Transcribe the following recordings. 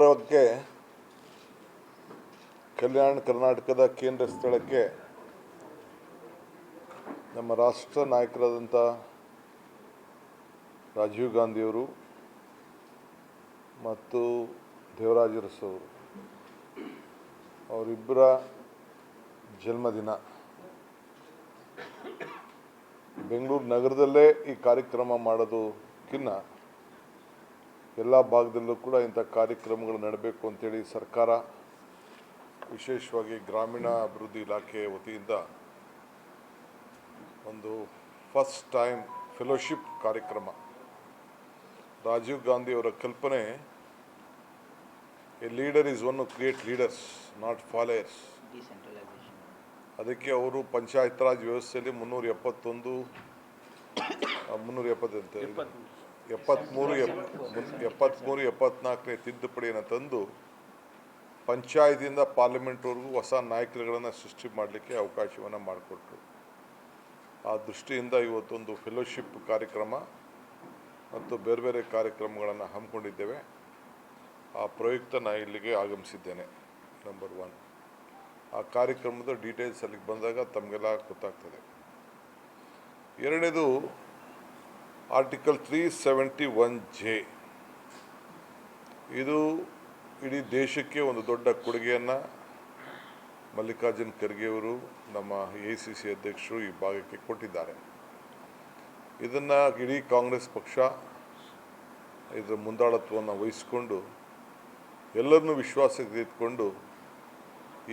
ಸಮಾರಂಭಕ್ಕೆ ಕಲ್ಯಾಣ ಕರ್ನಾಟಕದ ಕೇಂದ್ರ ಸ್ಥಳಕ್ಕೆ ನಮ್ಮ ರಾಷ್ಟ್ರ ನಾಯಕರಾದಂಥ ರಾಜೀವ್ ಗಾಂಧಿಯವರು ಮತ್ತು ದೇವರಾಜ ಅರಸು ಅವರು ಅವರಿಬ್ಬರ ಜನ್ಮದಿನ ಬೆಂಗಳೂರು ನಗರದಲ್ಲೇ ಈ ಕಾರ್ಯಕ್ರಮ ಮಾಡೋದಕ್ಕಿಂತ ಎಲ್ಲ ಭಾಗದಲ್ಲೂ ಕೂಡ ಇಂಥ ಕಾರ್ಯಕ್ರಮಗಳು ನಡೆಯಬೇಕು ಅಂತೇಳಿ ಸರ್ಕಾರ ವಿಶೇಷವಾಗಿ ಗ್ರಾಮೀಣ ಅಭಿವೃದ್ಧಿ ಇಲಾಖೆ ವತಿಯಿಂದ ಒಂದು ಫಸ್ಟ್ ಟೈಮ್ ಫೆಲೋಶಿಪ್ ಕಾರ್ಯಕ್ರಮ. ರಾಜೀವ್ ಗಾಂಧಿ ಅವರ ಕಲ್ಪನೆ, a leader is one to create leaders not followers. ಅದಕ್ಕೆ ಅವರು ಪಂಚಾಯತ್ ರಾಜ್ ವ್ಯವಸ್ಥೆಯಲ್ಲಿ 73-74ನೇ ತಿದ್ದುಪಡಿಯನ್ನು ತಂದು ಪಂಚಾಯತಿಯಿಂದ ಪಾರ್ಲಿಮೆಂಟ್ವರೆಗೂ ಹೊಸ ನಾಯಕರುಗಳನ್ನು ಸೃಷ್ಟಿ ಮಾಡಲಿಕ್ಕೆ ಅವಕಾಶವನ್ನು ಮಾಡಿಕೊಟ್ರು. ಆ ದೃಷ್ಟಿಯಿಂದ ಇವತ್ತೊಂದು ಫೆಲೋಶಿಪ್ ಕಾರ್ಯಕ್ರಮ ಮತ್ತು ಬೇರೆ ಬೇರೆ ಕಾರ್ಯಕ್ರಮಗಳನ್ನು ಹಮ್ಮಿಕೊಂಡಿದ್ದೇವೆ. ಆ ಪ್ರಯುಕ್ತ ನಾನು ಇಲ್ಲಿಗೆ ಆಗಮಿಸಿದ್ದೇನೆ. ನಂಬರ್ 1, ಆ ಕಾರ್ಯಕ್ರಮದ ಡೀಟೇಲ್ಸ್ ಅಲ್ಲಿಗೆ ಬಂದಾಗ ತಮಗೆಲ್ಲ ಗೊತ್ತಾಗ್ತದೆ. ಎರಡನೇದು ಆರ್ಟಿಕಲ್ 371J. ಇದು ಇಡೀ ದೇಶಕ್ಕೆ ಒಂದು ದೊಡ್ಡ ಕೊಡುಗೆಯನ್ನು ಮಲ್ಲಿಕಾರ್ಜುನ್ ಖರ್ಗೆ ಅವರು, ನಮ್ಮ AICC ಅಧ್ಯಕ್ಷರು, ಈ ಭಾಗಕ್ಕೆ ಕೊಟ್ಟಿದ್ದಾರೆ. ಇದನ್ನು ಇಡೀ ಕಾಂಗ್ರೆಸ್ ಪಕ್ಷ ಇದರ ಮುಂದಾಳತ್ವವನ್ನು ವಹಿಸಿಕೊಂಡು ಎಲ್ಲರನ್ನೂ ವಿಶ್ವಾಸಕ್ಕೆ ತೆಗೆದುಕೊಂಡು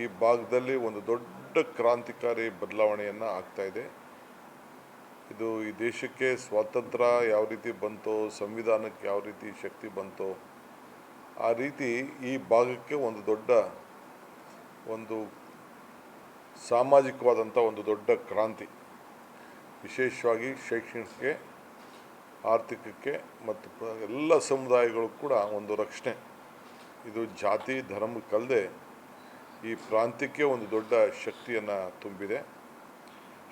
ಈ ಭಾಗದಲ್ಲಿ ಒಂದು ದೊಡ್ಡ ಕ್ರಾಂತಿಕಾರಿ ಬದಲಾವಣೆಯನ್ನು ಆಗ್ತಾಯಿದೆ. ಇದು ಈ ದೇಶಕ್ಕೆ ಸ್ವಾತಂತ್ರ್ಯ ಯಾವ ರೀತಿ ಬಂತೋ, ಸಂವಿಧಾನಕ್ಕೆ ಯಾವ ರೀತಿ ಶಕ್ತಿ ಬಂತೋ, ಆ ರೀತಿ ಈ ಭಾಗಕ್ಕೆ ಒಂದು ದೊಡ್ಡ ಒಂದು ಸಾಮಾಜಿಕವಾದಂಥ ಒಂದು ದೊಡ್ಡ ಕ್ರಾಂತಿ, ವಿಶೇಷವಾಗಿ ಶೈಕ್ಷಣಿಕಕ್ಕೆ, ಆರ್ಥಿಕಕ್ಕೆ ಮತ್ತು ಎಲ್ಲ ಸಮುದಾಯಗಳು ಕೂಡ ಒಂದು ರಕ್ಷಣೆ. ಇದು ಜಾತಿ ಧರ್ಮಕ್ಕಲ್ಲದೆ ಈ ಪ್ರಾಂತ್ಯಕ್ಕೆ ಒಂದು ದೊಡ್ಡ ಶಕ್ತಿಯನ್ನು ತುಂಬಿದೆ.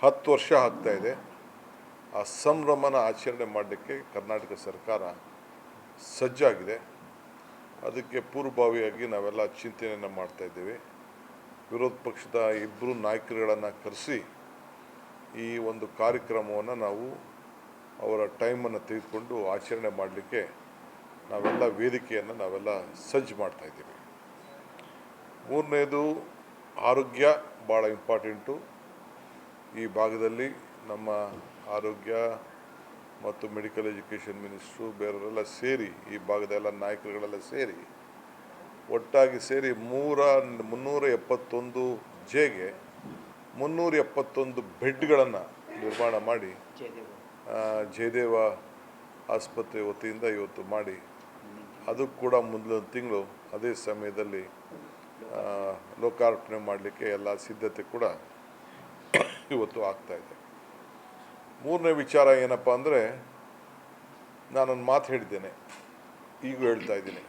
10 ವರ್ಷ ಆಗ್ತಾಯಿದೆ. ಆ ಸಂಭ್ರಮನ ಆಚರಣೆ ಮಾಡಲಿಕ್ಕೆ ಕರ್ನಾಟಕ ಸರ್ಕಾರ ಸಜ್ಜಾಗಿದೆ. ಅದಕ್ಕೆ ಪೂರ್ವಭಾವಿಯಾಗಿ ನಾವೆಲ್ಲ ಚಿಂತನೆಯನ್ನು ಮಾಡ್ತಾಯಿದ್ದೇವೆ. ವಿರೋಧ ಪಕ್ಷದ ಇಬ್ಬರು ನಾಯಕರುಗಳನ್ನು ಕರೆಸಿ ಈ ಒಂದು ಕಾರ್ಯಕ್ರಮವನ್ನು ನಾವು ಅವರ ಟೈಮನ್ನು ತೆಗೆದುಕೊಂಡು ಆಚರಣೆ ಮಾಡಲಿಕ್ಕೆ ನಾವೆಲ್ಲ ವೇದಿಕೆಯನ್ನು ನಾವೆಲ್ಲ ಸಜ್ಜು ಮಾಡ್ತಾಯಿದ್ದೀವಿ. ಮೂರನೇದು ಆರೋಗ್ಯ ಭಾಳ ಇಂಪಾರ್ಟೆಂಟು. ಈ ಭಾಗದಲ್ಲಿ ನಮ್ಮ ಆರೋಗ್ಯ ಮತ್ತು ಮೆಡಿಕಲ್ ಎಜುಕೇಷನ್ ಮಿನಿಸ್ಟ್ರು ಬೇರೆಯವರೆಲ್ಲ ಸೇರಿ, ಈ ಭಾಗದ ಎಲ್ಲ ನಾಯಕರುಗಳೆಲ್ಲ ಸೇರಿ ಒಟ್ಟಾಗಿ ಸೇರಿ 371Jಗೆ 371 ಬೆಡ್ಗಳನ್ನು ನಿರ್ಮಾಣ ಮಾಡಿ ಜಯದೇವ ಆಸ್ಪತ್ರೆ ವತಿಯಿಂದ ಇವತ್ತು ಮಾಡಿ, ಅದು ಕೂಡ ಮುಂದಿನ ತಿಂಗಳು ಅದೇ ಸಮಯದಲ್ಲಿ ಲೋಕಾರ್ಪಣೆ ಮಾಡಲಿಕ್ಕೆ ಎಲ್ಲ ಸಿದ್ಧತೆ ಕೂಡ ಇವತ್ತು ಆಗ್ತಾಯಿದೆ. ಮೂರನೇ ವಿಚಾರ ಏನಪ್ಪ ಅಂದರೆ, ನಾನೊಂದು ಮಾತು ಹೇಳಿದ್ದೇನೆ, ಈಗೂ ಹೇಳ್ತಾ ಇದ್ದೀನಿ,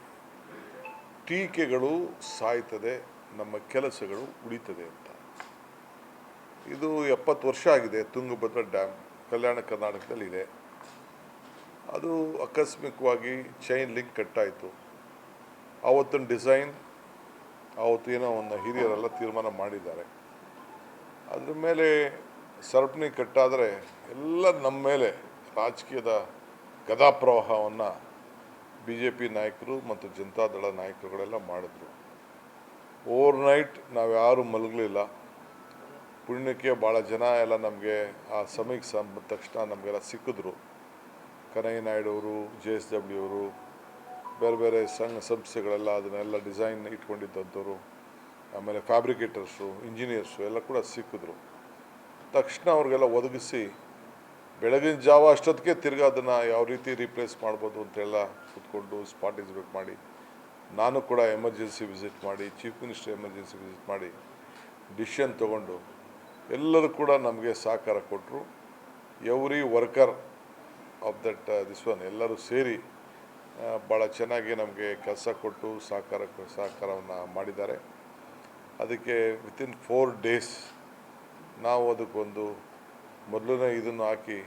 ಟೀಕೆಗಳು ಸಾಯ್ತದೆ, ನಮ್ಮ ಕೆಲಸಗಳು ಉಳಿತದೆ ಅಂತ. ಇದು 70 ವರ್ಷ ಆಗಿದೆ. ತುಂಗಭದ್ರಾ ಡ್ಯಾಮ್ ಕಲ್ಯಾಣ ಕರ್ನಾಟಕದಲ್ಲಿದೆ. ಅದು ಆಕಸ್ಮಿಕವಾಗಿ ಚೈನ್ ಲಿಂಕ್ ಕಟ್ಟಾಯಿತು. ಆವತ್ತಿನ ಡಿಸೈನ್ ಆವತ್ತು ಏನೋ ಒಂದು ಹಿರಿಯರೆಲ್ಲ ತೀರ್ಮಾನ ಮಾಡಿದ್ದಾರೆ. ಅದ್ರ ಮೇಲೆ ಸರಪಣಿ ಕಟ್ಟಾದರೆ ಎಲ್ಲ ನಮ್ಮ ಮೇಲೆ ರಾಜಕೀಯದ ಗದಾಪ್ರವಾಹವನ್ನು BJP ನಾಯಕರು ಮತ್ತು ಜನತಾದಳ ನಾಯಕರುಗಳೆಲ್ಲ ಮಾಡಿದ್ರು. ಓವರ್ನೈಟ್ ನಾವು ಯಾರೂ ಮಲಗಲಿಲ್ಲ. ಪುಣ್ಯಕ್ಕೆ ಭಾಳ ಜನ ಎಲ್ಲ ನಮಗೆ ಆ ಸಮಯಕ್ಕೆ ಬಂದ ತಕ್ಷಣ ನಮಗೆಲ್ಲ ಸಿಕ್ಕಿದ್ರು. ಕನಯ್ಯ ನಾಯ್ಡು ಅವರು, JSW ಅವರು, ಬೇರೆ ಬೇರೆ ಸಂಘ ಸಂಸ್ಥೆಗಳೆಲ್ಲ ಅದನ್ನೆಲ್ಲ ಡಿಸೈನ್ ಇಟ್ಕೊಂಡಿದ್ದಂಥವ್ರು, ಆಮೇಲೆ ಫ್ಯಾಬ್ರಿಕೇಟರ್ಸು, ಇಂಜಿನಿಯರ್ಸು ಎಲ್ಲ ಕೂಡ ಸಿಕ್ಕಿದ್ರು. ತಕ್ಷಣ ಅವ್ರಿಗೆಲ್ಲ ಒದಗಿಸಿ ಬೆಳಗಿನ ಜಾವ ಅಷ್ಟೊತ್ತಿಗೆ ತಿರ್ಗಿ ಅದನ್ನು ಯಾವ ರೀತಿ ರೀಪ್ಲೇಸ್ ಮಾಡ್ಬೋದು ಅಂತೆಲ್ಲ ಕೂತ್ಕೊಂಡು ಸ್ಪಾಟ್ ವಿಸಿಟ್ ಮಾಡಿ, ನಾನು ಕೂಡ ಎಮರ್ಜೆನ್ಸಿ ವಿಸಿಟ್ ಮಾಡಿ, ಚೀಫ್ ಮಿನಿಸ್ಟರ್ ಎಮರ್ಜೆನ್ಸಿ ವಿಸಿಟ್ ಮಾಡಿ ಡಿಸಿಷನ್ ತೊಗೊಂಡು ಎಲ್ಲರೂ ಕೂಡ ನಮಗೆ ಸಹಕಾರ ಕೊಟ್ಟರು. Every worker of that this one ಎಲ್ಲರೂ ಸೇರಿ ಭಾಳ ಚೆನ್ನಾಗಿ ನಮಗೆ ಕೆಲಸ ಕೊಟ್ಟು ಸಹಕಾರವನ್ನು ಮಾಡಿದ್ದಾರೆ. ಅದಕ್ಕೆ ವಿತಿನ್ 4 days ನಾವು ಅದಕ್ಕೊಂದು ಮೊದಲನೇ ಇದನ್ನು ಹಾಕಿ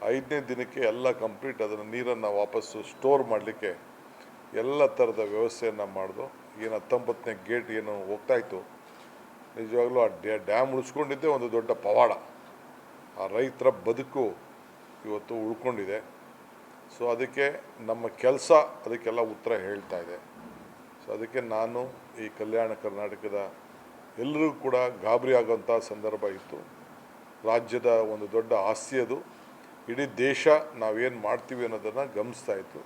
5ನೇ ದಿನಕ್ಕೆ ಎಲ್ಲ ಕಂಪ್ಲೀಟ್ ಅದನ್ನು ನೀರನ್ನು ವಾಪಸ್ಸು ಸ್ಟೋರ್ ಮಾಡಲಿಕ್ಕೆ ಎಲ್ಲ ಥರದ ವ್ಯವಸ್ಥೆಯನ್ನು ಮಾಡಿದು. ಏನು 19ನೇ ಗೇಟ್ ಏನು ಹೋಗ್ತಾಯಿತ್ತು, ನಿಜವಾಗ್ಲೂ ಆ ಡ್ಯಾಮ್ ಉಳಿಸ್ಕೊಂಡಿದ್ದೇ ಒಂದು ದೊಡ್ಡ ಪವಾಡ. ಆ ರೈತರ ಬದುಕು ಇವತ್ತು ಉಳ್ಕೊಂಡಿದೆ. ಸೊ ಅದಕ್ಕೆ ನಮ್ಮ ಕೆಲಸ ಅದಕ್ಕೆಲ್ಲ ಉತ್ತರ ಹೇಳ್ತಾ ಇದೆ. ಸೊ ಅದಕ್ಕೆ ನಾನು ಈ ಕಲ್ಯಾಣ ಕರ್ನಾಟಕದ ಎಲ್ಲರಿಗೂ ಕೂಡ ಗಾಬರಿ ಆಗೋಂಥ ಸಂದರ್ಭ ಇತ್ತು. ರಾಜ್ಯದ ಒಂದು ದೊಡ್ಡ ಆಸ್ತಿ ಅದು. ಇಡೀ ದೇಶ ನಾವೇನು ಮಾಡ್ತೀವಿ ಅನ್ನೋದನ್ನು ಗಮನಿಸ್ತಾ ಇತ್ತು.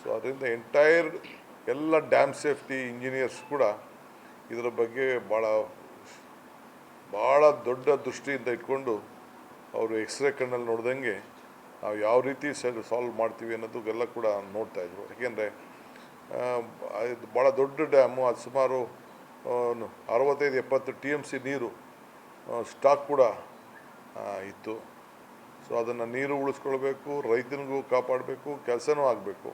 ಸೊ ಅದರಿಂದ ಎಂಟೈರ್ ಎಲ್ಲ ಡ್ಯಾಮ್ ಸೇಫ್ಟಿ ಇಂಜಿನಿಯರ್ಸ್ ಕೂಡ ಇದರ ಬಗ್ಗೆ ಭಾಳ ದೊಡ್ಡ ದೃಷ್ಟಿಯಿಂದ ಇಟ್ಕೊಂಡು ಅವರು ಎಕ್ಸ್ರೇ ಕಣ್ಣಲ್ಲಿ ನೋಡ್ದಂಗೆ ನಾವು ಯಾವ ರೀತಿ ಸಾಲ್ವ್ ಮಾಡ್ತೀವಿ ಅನ್ನೋದಕ್ಕೆಲ್ಲ ಕೂಡ ನೋಡ್ತಾಯಿದ್ರು. ಯಾಕೆಂದರೆ ಇದು ಭಾಳ ದೊಡ್ಡ ಡ್ಯಾಮು, ಅದು ಸುಮಾರು 65-70 TMC ನೀರು ಸ್ಟಾಕ್ ಕೂಡ ಇತ್ತು. ಸೊ ಅದನ್ನು ನೀರು ಉಳಿಸ್ಕೊಳ್ಬೇಕು, ರೈತನಿಗೂ ಕಾಪಾಡಬೇಕು, ಕೆಲಸನೂ ಆಗಬೇಕು.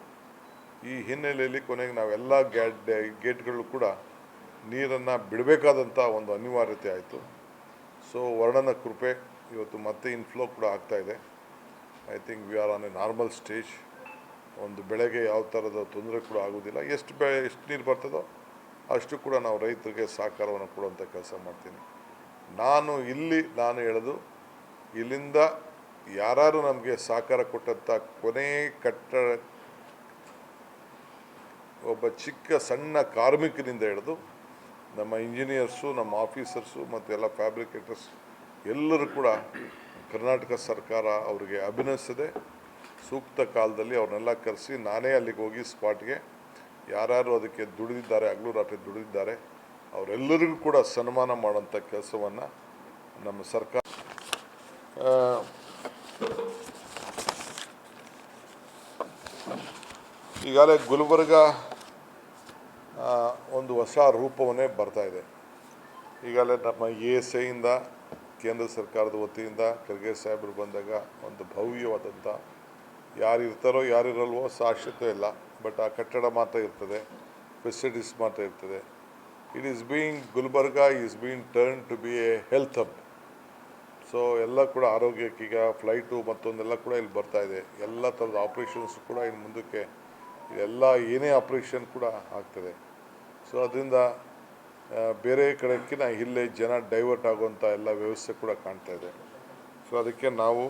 ಈ ಹಿನ್ನೆಲೆಯಲ್ಲಿ ಕೊನೆಗೆ ನಾವೆಲ್ಲ ಗೇಟ್ಗಳು ಕೂಡ ನೀರನ್ನು ಬಿಡಬೇಕಾದಂಥ ಒಂದು ಅನಿವಾರ್ಯತೆ ಆಯಿತು. ಸೊ ವರ್ಣನ ಕೃಪೆ ಇವತ್ತು ಮತ್ತೆ ಇನ್ಫ್ಲೋ ಕೂಡ ಆಗ್ತಾಯಿದೆ. I think we are on A normal stage. ಒಂದು ಬೆಳೆಗೆ ಯಾವ ಥರದ ತೊಂದರೆ ಕೂಡ ಆಗೋದಿಲ್ಲ. ಎಷ್ಟು ನೀರು ಬರ್ತದೋ ಅಷ್ಟು ಕೂಡ ನಾವು ರೈತರಿಗೆ ಸಹಕಾರವನ್ನು ಕೊಡುವಂಥ ಕೆಲಸ ಮಾಡ್ತೀನಿ. ನಾನು ಹೇಳೋದು, ಇಲ್ಲಿಂದ ಯಾರು ನಮಗೆ ಸಹಕಾರ ಕೊಟ್ಟಂಥ ಕೊನೆ ಒಬ್ಬ ಸಣ್ಣ ಕಾರ್ಮಿಕನಿಂದ ಹಿಡಿದು ನಮ್ಮ ಇಂಜಿನಿಯರ್ಸು, ನಮ್ಮ ಆಫೀಸರ್ಸು ಮತ್ತು ಎಲ್ಲ ಫ್ಯಾಬ್ರಿಕೇಟರ್ಸ್ ಎಲ್ಲರೂ ಕೂಡ ಕರ್ನಾಟಕ ಸರ್ಕಾರ ಅವರಿಗೆ ಅಭಿನಯಿಸಿದೆ. ಸೂಕ್ತ ಕಾಲದಲ್ಲಿ ಅವ್ರನ್ನೆಲ್ಲ ಕರೆಸಿ ನಾನೇ ಅಲ್ಲಿಗೆ ಹೋಗಿ ಸ್ಪಾಟ್ಗೆ ಯಾರ್ಯಾರು ಅದಕ್ಕೆ ದುಡಿದಿದ್ದಾರೆ, ಹಗಲು ರಾತ್ರಿ ದುಡಿದಿದ್ದಾರೆ, ಅವರೆಲ್ಲರಿಗೂ ಕೂಡ ಸನ್ಮಾನ ಮಾಡೋಂಥ ಕೆಲಸವನ್ನು ನಮ್ಮ ಸರ್ಕಾರ ಈಗಾಗಲೇ ಗುಲ್ಬರ್ಗ ಒಂದು ಹೊಸ ರೂಪವನ್ನೇ ಬರ್ತಾಯಿದೆ. ಈಗಾಗಲೇ ನಮ್ಮ ASIಯಿಂದ ಕೇಂದ್ರ ಸರ್ಕಾರದ ವತಿಯಿಂದ ಖರ್ಗೆ ಸಾಹೇಬರು ಬಂದಾಗ ಒಂದು ಭವ್ಯವಾದಂಥ, ಯಾರು ಇರ್ತಾರೋ ಯಾರಿರಲ್ವೋ ಶಾಶ್ವತ ಇಲ್ಲ, ಬಟ್ ಆ ಕಟ್ಟಡ ಮಾತ್ರ ಇರ್ತದೆ, ಫೆಸಿಲಿಟೀಸ್ ಮಾತ್ರ ಇರ್ತದೆ. Gulbarga is being turn to be a health hub. So ಎಲ್ಲ ಕೂಡ ಆರೋಗ್ಯಕ್ಕೀಗ ಫ್ಲೈಟು ಮತ್ತೊಂದೆಲ್ಲ ಕೂಡ ಇಲ್ಲಿ ಬರ್ತಾಯಿದೆ. ಎಲ್ಲ ಥರದ ಆಪ್ರೇಷನ್ಸ್ ಕೂಡ ಇನ್ನು ಮುಂದಕ್ಕೆ ಎಲ್ಲ ಏನೇ ಆಪ್ರೇಷನ್ ಕೂಡ ಆಗ್ತದೆ. ಸೊ ಅದರಿಂದ ಬೇರೆ ಕಡೆಕ್ಕಿಂತ ಇಲ್ಲೇ ಜನ ಡೈವರ್ಟ್ ಆಗುವಂಥ ಎಲ್ಲ ವ್ಯವಸ್ಥೆ ಕೂಡ ಕಾಣ್ತಾ ಇದೆ. ಸೊ ಅದಕ್ಕೆ ನಾವು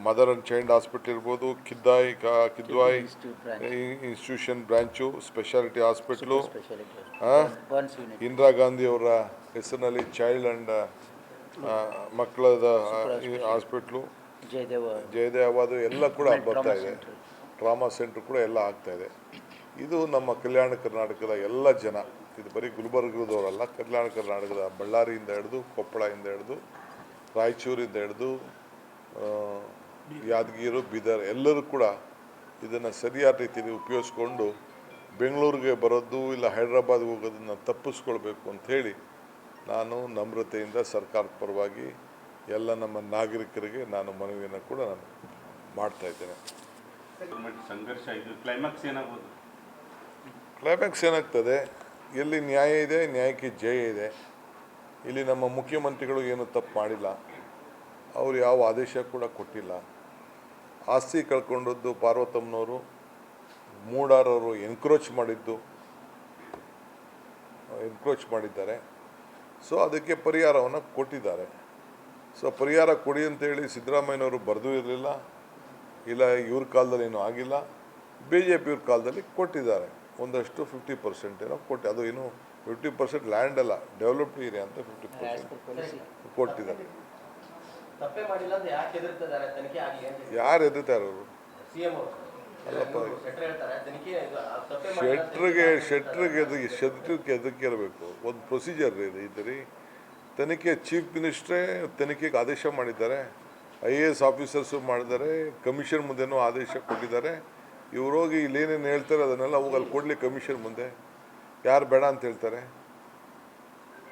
ಮದರ್ ಆ್ಯಂಡ್ ಚೈಲ್ಡ್ ಹಾಸ್ಪಿಟ್ಲ್ ಇರ್ಬೋದು, Kidwai institution branch, speciality hospital, Indira Gandhi ಅವರ ಹೆಸರಿನಲ್ಲಿ ಚೈಲ್ಡ್ ಆ್ಯಂಡ್ ಮಕ್ಕಳದ ಹಾಸ್ಪಿಟ್ಲು, ಜಯದೇವಾದು ಎಲ್ಲ ಕೂಡ ಬರ್ತಾ ಇದೆ. ಟ್ರಾಮಾ ಸೆಂಟ್ರ್ ಕೂಡ ಎಲ್ಲ ಆಗ್ತಾಯಿದೆ. ಇದು ನಮ್ಮ ಕಲ್ಯಾಣ ಕರ್ನಾಟಕದ ಎಲ್ಲ ಜನ, ಇದು ಬರೀ ಗುಲ್ಬರ್ಗದವರಲ್ಲ, ಕಲ್ಯಾಣ ಕರ್ನಾಟಕದ ಬಳ್ಳಾರಿಯಿಂದ ಹಿಡಿದು, ಕೊಪ್ಪಳದಿಂದ ಹಿಡಿದು, ರಾಯಚೂರಿಂದ ಹಿಡಿದು, ಯಾದಗಿರಿ, ಬೀದರ್ ಎಲ್ಲರೂ ಕೂಡ ಇದನ್ನು ಸರಿಯಾದ ರೀತಿಯಲ್ಲಿ ಉಪಯೋಗಿಸ್ಕೊಂಡು ಬೆಂಗಳೂರಿಗೆ ಬರೋದು ಇಲ್ಲ ಹೈದ್ರಾಬಾದ್ಗೆ ಹೋಗೋದನ್ನು ತಪ್ಪಿಸ್ಕೊಳ್ಬೇಕು ಅಂಥೇಳಿ ನಾನು ನಮ್ರತೆಯಿಂದ ಸರ್ಕಾರದ ಪರವಾಗಿ ಎಲ್ಲ ನಮ್ಮ ನಾಗರಿಕರಿಗೆ ನಾನು ಮನವಿಯನ್ನು ಕೂಡ ನಾನು ಮಾಡ್ತಾಯಿದ್ದೇನೆ. ಸಂಘರ್ಷ ಇದು ಕ್ಲೈಮ್ಯಾಕ್ಸ್ ಏನಾಗ್ತದೆ, ಎಲ್ಲಿ ನ್ಯಾಯ ಇದೆ ನ್ಯಾಯಕ್ಕೆ ಜಯ ಇದೆ. ಇಲ್ಲಿ ನಮ್ಮ ಮುಖ್ಯಮಂತ್ರಿಗಳು ಏನು ತಪ್ಪು ಮಾಡಿಲ್ಲ, ಅವರು ಯಾವ ಆದೇಶ ಕೂಡ ಕೊಟ್ಟಿಲ್ಲ. ಆಸ್ತಿ ಕಳ್ಕೊಂಡದ್ದು ಪಾರ್ವತಮ್ಮನವರು, ಮೂಡಾರವರು ಎನ್ಕ್ರೋಚ್ ಮಾಡಿದ್ದಾರೆ. ಸೊ ಅದಕ್ಕೆ ಪರಿಹಾರವನ್ನು ಕೊಟ್ಟಿದ್ದಾರೆ. ಸೊ ಪರಿಹಾರ ಕೊಡಿ ಅಂತೇಳಿ ಸಿದ್ದರಾಮಯ್ಯನವರು ಬರೆದೂ ಇರಲಿಲ್ಲ, ಇಲ್ಲ ಇವ್ರ ಕಾಲದಲ್ಲಿ ಏನೂ ಆಗಿಲ್ಲ. BJP ಇವ್ರ ಕಾಲದಲ್ಲಿ ಕೊಟ್ಟಿದ್ದಾರೆ ಒಂದಷ್ಟು 50% ಏನೋ ಕೊಟ್ಟು, ಅದು ಏನು 50% ಲ್ಯಾಂಡ್ ಅಲ್ಲ, ಡೆವಲಪ್ಡ್ ಏರಿಯಾ ಅಂತ 50% ಕೊಟ್ಟಿದ್ದಾರೆ. ಯಾರು ಎದುರ್ತಾರೆ ಅವರು? ಅಲ್ಲಪ್ಪ, ಶೆಟ್ರಿಗೆ ಎದಕ್ಕೆ ಇರಬೇಕು? ಒಂದು ಪ್ರೊಸೀಜರ್ ಇದೆ ರೀ. ತನಿಖೆ ಚೀಫ್ ಮಿನಿಸ್ಟ್ರೇ ತನಿಖೆಗೆ ಆದೇಶ ಮಾಡಿದ್ದಾರೆ, IAS ಆಫೀಸರ್ಸು ಮಾಡಿದ್ದಾರೆ, ಕಮಿಷನ್ ಮುಂದೆನೂ ಆದೇಶ ಕೊಟ್ಟಿದ್ದಾರೆ. ಇವ್ರು ಹೋಗಿ ಇಲ್ಲೇನೇನು ಹೇಳ್ತಾರೆ ಅದನ್ನೆಲ್ಲ ಹೋಗಿ ಅಲ್ಲಿ ಕೊಡಲಿ ಕಮಿಷನ್ ಮುಂದೆ. ಯಾರು ಬೇಡ ಅಂತ ಹೇಳ್ತಾರೆ?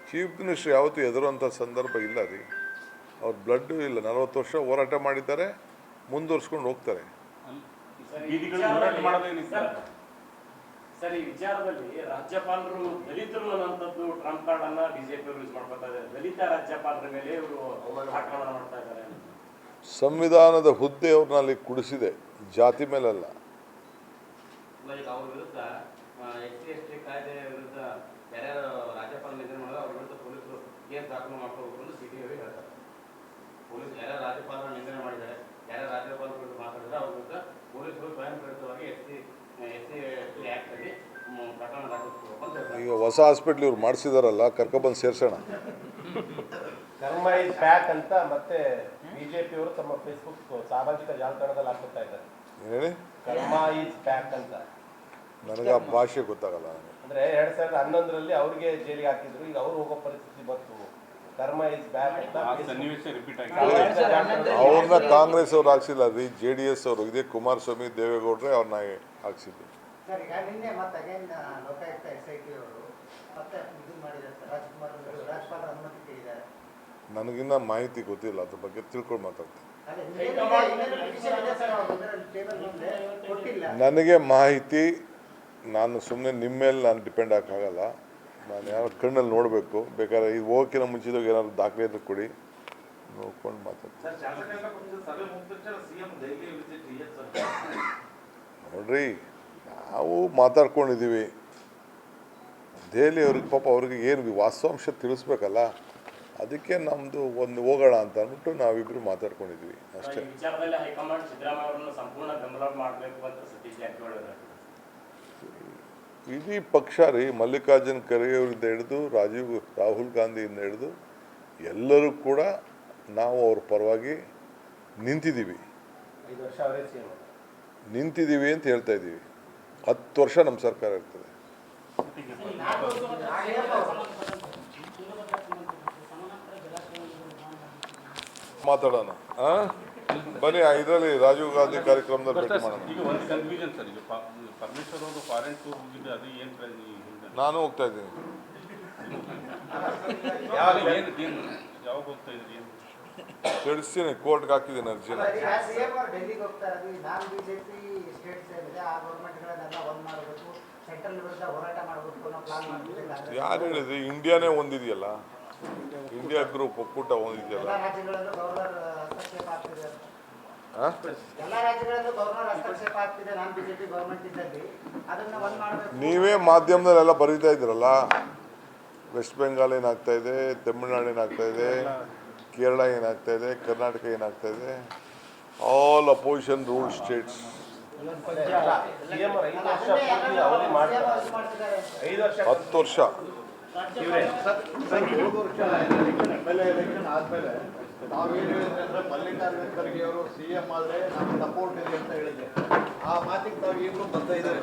ಚೀಫ್ ಮಿನಿಸ್ಟ್ರ್ ಯಾವತ್ತೂ ಎದುರುವಂಥ ಸಂದರ್ಭ ಇಲ್ಲ ರೀ. ಅವ್ರ ಬ್ಲಡ್ಡು ಇಲ್ಲ, 40 ವರ್ಷ ಹೋರಾಟ ಮಾಡಿದ್ದಾರೆ, ಮುಂದುವರ್ಸ್ಕೊಂಡು ಹೋಗ್ತಾರೆ. ಸರ್, ಈ ವಿಚಾರದಲ್ಲಿ ರಾಜ್ಯಪಾಲರು ದಲಿತರು ಅನ್ನೋಂಥದ್ದು ಟ್ರಂಪ್ ಕಾರ್ಡ್ ಅನ್ನ ಬಿಜೆಪಿ ಯೂಸ್ ಮಾಡ್ಕೊತಾ ಇದ್ದಾರೆ. ದಲಿತ ರಾಜ್ಯಪಾಲರ ಮೇಲೆ ಇವರು ಆಕ್ರಮಣ ಮಾಡ್ತಾ ಇದ್ದಾರೆ. ಸಂವಿಧಾನದ ಹುದ್ದೆ ಅವ್ರನ್ನ ಅಲ್ಲಿ ಕುಡಿಸಿದೆ, ಜಾತಿ ಮೇಲಲ್ಲ. ಈಗ ಅವ್ರ ವಿರುದ್ಧ SC/ST ಕಾಯ್ದೆ ವಿರುದ್ಧ ಯಾರ್ಯಾರು ರಾಜ್ಯಪಾಲ ನಿಂದನೆ ಮಾಡಿದ್ರೆ ಅವ್ರ ವಿರುದ್ಧ ಪೊಲೀಸರು ಕೇಸ್ ದಾಖಲು ಮಾಡ್ಕೋಬೇಕು ಅಂತ CBI ಅವರಿಗೆ ಹೇಳ್ತಾರೆ. ಪೊಲೀಸ್ ಯಾರ್ಯಾರು ರಾಜ್ಯಪಾಲರ ನಿಂದನೆ ಮಾಡಿದ್ದಾರೆ, ಯಾರ್ಯಾರು ರಾಜ್ಯಪಾಲರ ವಿರುದ್ಧ ಮಾತಾಡಿದ್ರೆ ಅವ್ರ ವಿರುದ್ಧ ಪೊಲೀಸರು ಸ್ವಯಂ ಪ್ರೇರಿತವಾಗಿ SC/ST ಆ್ಯಕ್ಟ್ ಅಲ್ಲಿ ಪ್ರಕರಣ ದಾಖಲಿಸಬೇಕು ಅಂತ ಹೇಳ್ತಾರೆ. ಈಗ ಹೊಸ ಹಾಸ್ಪಿಟ್ಲ್ ಇವ್ರು ಮಾಡಿಸಿದಾರಲ್ಲ, ಕರ್ಕೊಬಂದು ಸೇರ್ಸೋಣ. ಕರ್ಮ ಇಸ್ ಬ್ಯಾಕ್ ಅಂತ ಮತ್ತೆ ಬಿಜೆಪಿಯವರು ತಮ್ಮ ಫೇಸ್ಬುಕ್ ಸಾಮಾಜಿಕ ಜಾಲತಾಣದಲ್ಲಿ ಹಾಕುತ್ತಾ ಇದ್ದಾರೆ. ಹೇಳಿ, ಕರ್ಮ ಇಸ್ ಬ್ಯಾಕ್ ಅಂತ. ನನಗೆ ಆ ಭಾಷೆ ಗೊತ್ತಾಗಲ್ಲ. ಅಂದ್ರೆ 2011ರಲ್ಲಿ ಅವ್ರಿಗೆ ಜೈಲಿಗೆ ಹಾಕಿದ್ರು, ಈಗ ಅವ್ರು ಹೋಗೋ ಪರಿಸ್ಥಿತಿ ಬಂತು. ಕರ್ಮ ಇಸ್ ಬ್ಯಾಕ್ ಅಂತ ಆ ಸನ್ನಿವೇಶ ರಿಪೀಟ್ ಆಗಿದೆ. ಸಾಮಾಜಿಕ ಜಾಲತಾಣದಲ್ಲಿ ಅವ್ರನ್ನ ಕಾಂಗ್ರೆಸ್ ಅವ್ರು ಹಾಕ್ಸಿಲ್ಲ ರೀ, JDS ಅವರು. ಇದೇ ಕುಮಾರಸ್ವಾಮಿ ದೇವೇಗೌಡ್ರೆ ಅವ್ರನ್ನ ಹಾಕ್ಸಿದ್ದು. ಸರ್, ಈಗ ನಿನ್ನೆ ಮತ್ತೆ ಅಗೇನ್ ಲೋಕಾಯುಕ್ತ SIT ಅವರು ಮತ್ತೆ ಇದು ಮಾಡಿದ್ದಾರೆ ಸರ್, ರಾಜ್ಯಪಾಲರ ಅನುಮತಿ ಕೇಳಿದ್ದಾರೆ. ನನಗಿನ್ನ ಮಾಹಿತಿ ಗೊತ್ತಿಲ್ಲ, ಅದ್ರ ಬಗ್ಗೆ ತಿಳ್ಕೊಂಡು ಮಾತಾಡ್ತೀನಿ. ಅದೇ ಪಿಟಿಷನ್ ಇದೆ ಸರ್, ಅವ್ರು ಇದರಲ್ಲಿ ಟೇಬಲ್ ಮುಂದೆ ಕೊಟ್ಟಿಲ್ಲ. ನನಗೆ ಮಾಹಿತಿ, ನಾನು ಸುಮ್ಮನೆ ನಿಮ್ಮ ಮೇಲೆ ನಾನು ಡಿಪೆಂಡ್ ಆಗೋಕ್ಕಾಗಲ್ಲ. ನಾನು ಯಾರು ಕಣ್ಣಲ್ಲಿ ನೋಡಬೇಕು. ಬೇಕಾದ್ರೆ ಇದು ಹೋಗೋಕ್ಕಿಂತ ಮುಂಚಿದಾಗ ಏನಾದ್ರು ದಾಖಲೆ ಇದ್ರೆ ಕೊಡಿ, ನೋಡ್ಕೊಂಡು ಮಾತಾಡ್ತೀನಿ. ನೋಡ್ರಿ, ನಾವು ಮಾತಾಡ್ಕೊಂಡಿದ್ದೀವಿ. ದೆಹಲಿ ಅವ್ರಿಗೆ ಪಾಪ ಅವ್ರಿಗೆ ಏನು ವಾಸ್ತವಾಂಶ ತಿಳಿಸ್ಬೇಕಲ್ಲ, ಅದಕ್ಕೆ ನಮ್ಮದು ಒಂದು ಹೋಗೋಣ ಅಂತ ಅಂದ್ಬಿಟ್ಟು ನಾವಿಬ್ಬರು ಮಾತಾಡ್ಕೊಂಡಿದ್ವಿ ಅಷ್ಟೇ. ಈ ವಿಚಾರದಲ್ಲಿ ಹೈಕಮಾಂಡ್ ಸಿದ್ದರಾಮಯ್ಯ ಅವರನ್ನು ಸಂಪೂರ್ಣ ಬೆಂಬಲ ಮಾಡಬೇಕು ಅಂತ ಸತೀಶ್ ಜಾರಕಿಹೊಳಿ ಅವರು. ಇಡೀ ಪಕ್ಷ ರೀ, ಮಲ್ಲಿಕಾರ್ಜುನ್ ಖರ್ಗೆ ಅವರಿಂದ ಹಿಡಿದು ರಾಹುಲ್ ಗಾಂಧಿಯಿಂದ ಹಿಡಿದು ಎಲ್ಲರೂ ಕೂಡ ನಾವು ಅವ್ರ ಪರವಾಗಿ ನಿಂತಿದ್ದೀವಿ 5 ವರ್ಷ ಅವರೇ CM. ನಿಂತಿದ್ದೀವಿ ಅಂತ ಹೇಳ್ತಾ ಇದ್ದೀವಿ. 10 ವರ್ಷ ನಮ್ಮ ಸರ್ಕಾರ ಇರ್ತದೆ. ಮಾತಾಡೋಣ. ಬನ್ನಿ, ಇದರಲ್ಲಿ ರಾಜೀವ್ ಗಾಂಧಿ ಕಾರ್ಯಕ್ರಮದಲ್ಲಿ ಭೇಟಿ ಮಾಡೋಣ. ಈಗ ಒಂದು ಕನ್ಫ್ಯೂಷನ್ ಸರ್, ಈಗ ಪರಮೇಶ್ವರ್ ಅವರು ಫಾರಿನ್ ಟೂರ್ ಹೋಗಿದ್ದು ಅದು ಏನು ನಾನು ಹೋಗ್ತಾ ಇದ್ದೀನಿ. ಯಾವಾಗ ಹೋಗ್ತಾ ಇದ್ರಿ? ಏನು ತಿಳಿಸ್ತೀನಿ, ಕೋರ್ಟ್ಗೆ ಹಾಕಿದ್ದೀನಿ ಅರ್ಜಿನ. CM ಅವರು ಡೆಲ್ಲಿಗೆ ಹೋಗ್ತಾ ಇರೋದು, ನಾನ್ ಬಿಜೆಪಿ ಸ್ಟೇಟ್ಸ್ ಏನಿದೆ ಆ ಗೌರ್ಮೆಂಟ್ಗಳನ್ನೆಲ್ಲ ಒಂದ್ ಮಾಡಬೇಕು, ಸೆಂಟ್ರಲ್ ವಿರುದ್ಧ ಹೋರಾಟ ಮಾಡಬೇಕು ಅನ್ನೋ ಪ್ಲಾನ್ ಮಾಡ್ತಿದ್ದಾರೆ. ಯಾರು ಹೇಳಿದ್ರಿ? ಇಂಡಿಯಾನೇ ಒಂದಿದೆಯಲ್ಲ, ಇಂಡಿಯಾ ಗ್ರೂಪ್ ಒಕ್ಕೂಟ ಒಂದಿದೆಯಲ್ಲ. ಎಲ್ಲ ರಾಜ್ಯಗಳಲ್ಲೂ ಗವರ್ನರ್ ಹಸ್ತಕ್ಷೇಪ ಆಗ್ತಿದೆ. ಹಾಂ, ಎಲ್ಲ ರಾಜ್ಯಗಳಲ್ಲೂ ಗವರ್ನರ್ ಹಸ್ತಕ್ಷೇಪ ಆಗ್ತಿದೆ ನಾನ್ ಬಿಜೆಪಿ ಗೌರ್ಮೆಂಟ್ ಇದ್ದಲ್ಲಿ. ಅದನ್ನ ಒಂದ್ ಮಾಡಬೇಕು. ನೀವೇ ಮಾಧ್ಯಮದಲ್ಲೆಲ್ಲ ಬರೀತಾ ಇದ್ರಲ್ಲ, ವೆಸ್ಟ್ ಬೆಂಗಾಲ್ ಏನಾಗ್ತಾ ಇದೆ, ತಮಿಳ್ನಾಡು ಏನಾಗ್ತಾ ಇದೆ, ಕೇರಳ ಏನಾಗ್ತಾ ಇದೆ, ಕರ್ನಾಟಕ ಏನಾಗ್ತಾ ಇದೆ. All opposition rule States. CM ಅವರು 5 ವರ್ಷ ಪೂರ್ತಿ ಅವಧಿ ಮಾಡ್ತಾರೆ. 5 ವರ್ಷ 10 ವರ್ಷ ಎಲೆಕ್ಷನ್ ಆದ್ಮೇಲೆ ನಾವೇನು ಹೇಳಿದ್ರೆ ಅಂದ್ರೆ ಮಲ್ಲಿಕಾರ್ಜುನ ಖರ್ಗೆ ಅವರು CM ಆದ್ರೆ ನಮ್ಗೆ ಸಪೋರ್ಟ್ ಇದೆ ಅಂತ ಹೇಳಿದ್ದೆ. ಆ ಮಾತಿಗೆ ತಾವು ಈಗಲೂ ಬರ್ತಾ ಇದ್ದಾರೆ.